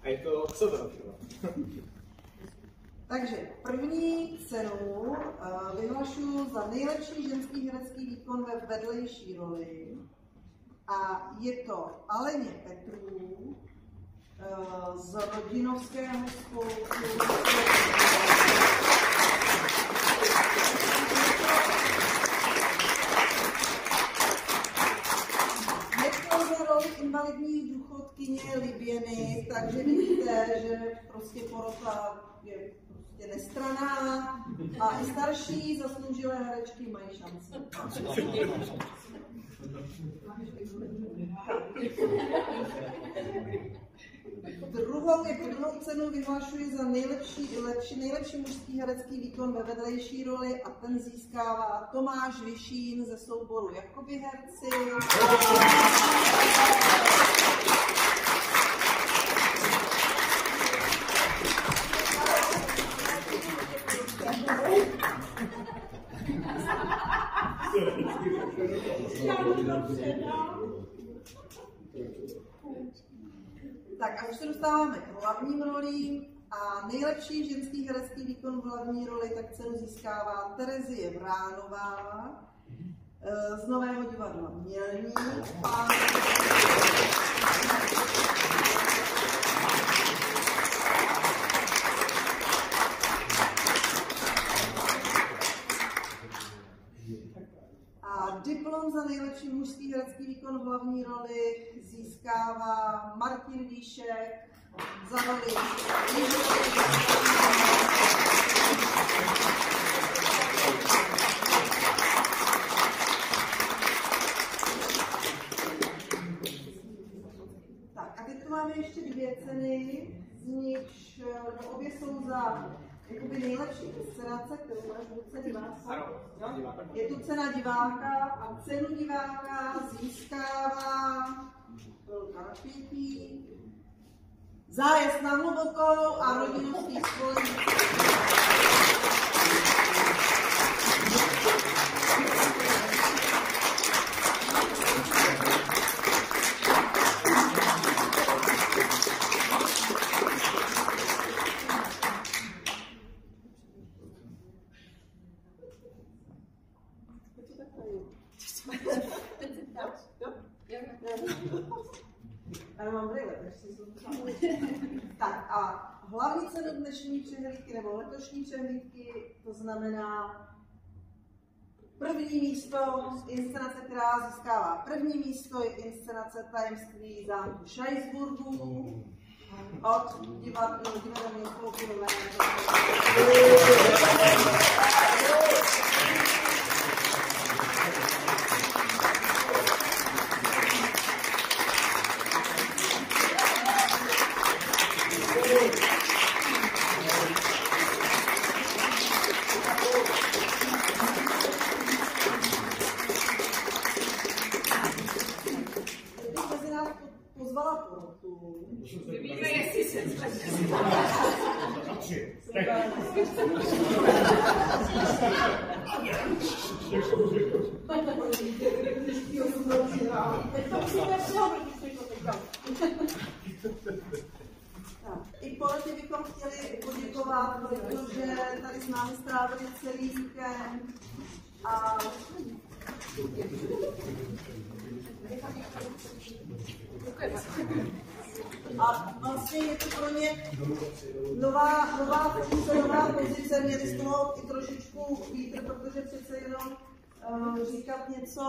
A je to co to? Takže první cenu vyhlašuju za nejlepší ženský herecký výkon ve vedlejší roli. A je to Aleně Petrů z Rodinovského spolku. Je to za roli invalidní důchodkyně Liběny, takže vidíte, že prostě porota je prostě nestranná a i starší zasloužilé herečky mají šanci. Druhou cenu vyhlašuji za nejlepší mužský herecký výkon ve vedlejší roli a ten získává Tomáš Vyšín ze souboru Jakoby herci. Tak a už se dostáváme k hlavním rolím a nejlepší ženský herecký výkon v hlavní roli tak cenu získává Terezie Vránová z Nového divadla Mělník a diplom za nejlepší mužský herecký výkon v hlavní roli získává Martin Víšek za roli Tak a teď tu máme ještě dvě ceny, z nichž obě jsou za jakoby nejlepší inscenace, kterou máš v ruce diváka. Je tu cena diváka a cenu diváka získává napětí Zájezd na Hlubokou a Rodinovský spolek. Já mám brýle, tak a hlavní cenu dnešní přehlídky nebo letošní přehlídky, to znamená první místo, inscenace, která získává první místo, je inscenace Tajemství zámku Šajsburgu od divadelního spolku Nové. Pozvala porotu. Víme, jestli se I porotě bychom chtěli poděkovat, protože tady s námi strávili celý víkend a vlastně je to pro ně nová pozice, měli z toho i trošičku vítr, protože přece jenom říkat něco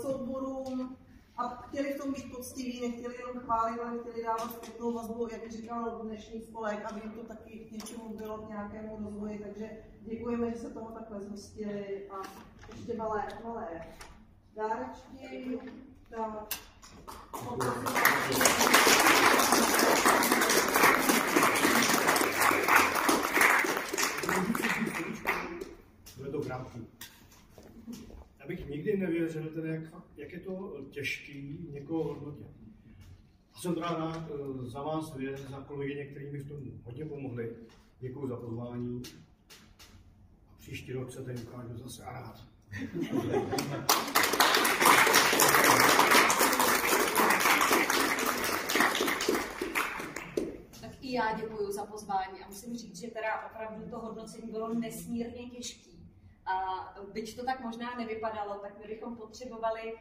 souborům a chtěli v tom být poctiví, nechtěli jenom chválit, ale chtěli dávat zpětnou vazbu, jak říkal dnešní spolek, aby jim to taky k něčemu bylo, k nějakému rozvoji, takže děkujeme, že se toho takhle zhostili a ještě malé dárečky. Tak. Bude to krátké. Já bych nikdy nevěřil, teda jak je to těžký někoho hodnotit. A jsem teda rád za vás dvě, za kolegyně, který mi v tom hodně pomohli. Děkuji za pozvání. A příští rok se tady ukážu zase a rád. I já děkuji za pozvání a musím říct, že teda opravdu to hodnocení bylo nesmírně těžký. A byť to tak možná nevypadalo, tak my bychom potřebovali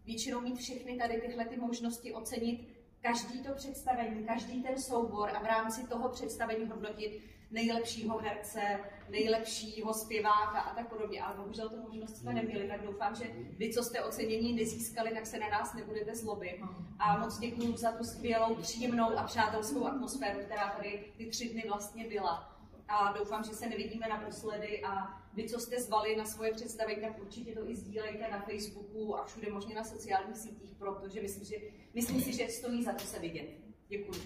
většinou mít všechny tady tyhle ty možnosti ocenit každý to představení, každý ten soubor a v rámci toho představení hodnotit nejlepšího herce, nejlepšího zpěváka a tak podobně. Ale bohužel tu možnost jsme neměli, tak doufám, že vy, co jste ocenění nezískali, tak se na nás nebudete zlobit. A moc děkuju za tu skvělou, příjemnou a přátelskou atmosféru, která tady ty 3 dny vlastně byla. A doufám, že se nevidíme naposledy a vy, co jste zvali na svoje představení, tak určitě to i sdílejte na Facebooku a všude možně na sociálních sítích, protože myslím si, že stojí za to se vidět. Děkuji.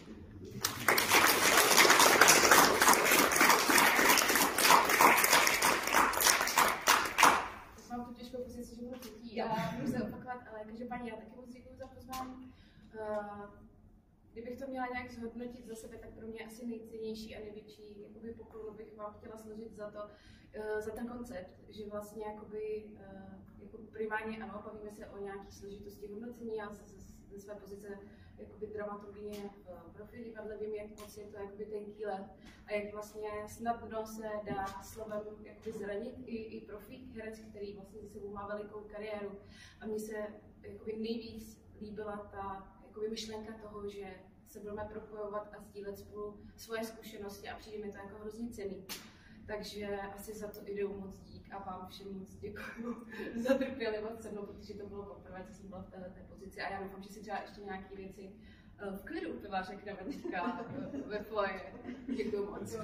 Mám tu těžkou pozici, že budu třetí a budu se opakovat, ale každopádně já taky moc děkuji za pozvání. Kdybych to měla nějak zhodnotit za sebe, tak pro mě asi nejcennější a největší poklonu bych vám chtěla složit za ten koncept, že vlastně jako primárně ano, bavíme se o nějaké složitosti hodnocení a ze své pozice dramaturgyně v Profi divadle vím, jak moc je to tenký led a jak vlastně snadno se dá slovem zranit i profík herec, který vlastně za sebou má velikou kariéru. A mně se nejvíc líbila ta myšlenka toho, že se budeme propojovat a sdílet spolu svoje zkušenosti a přijde mi to jako hrozně cenný. Takže asi za to ideu moc dík a vám všem moc děkuju za trpělivost se mnou, protože to bylo poprvé, co jsem byla v této pozici a já doufám, že si třeba ještě nějaké věci v klidu u piva řekneme teďka ve foje. Děkuju moc.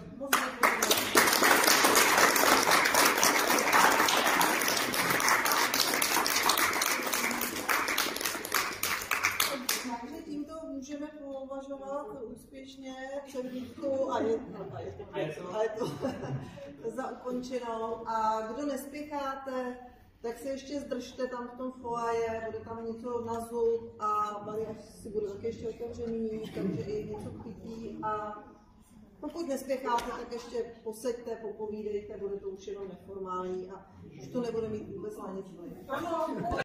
Takže tímto můžeme považovat úspěšně přehlídku a je to za ukončenou. A kdo nespěcháte, tak se ještě zdržte tam v tom foaje, bude tam něco na zub a bariér si bude taky ještě otevřený, takže i něco k pití. A pokud nespěcháte, tak ještě poseďte, popovídejte, bude to už jenom neformální a už to nebude mít vůbec na nic. Ano.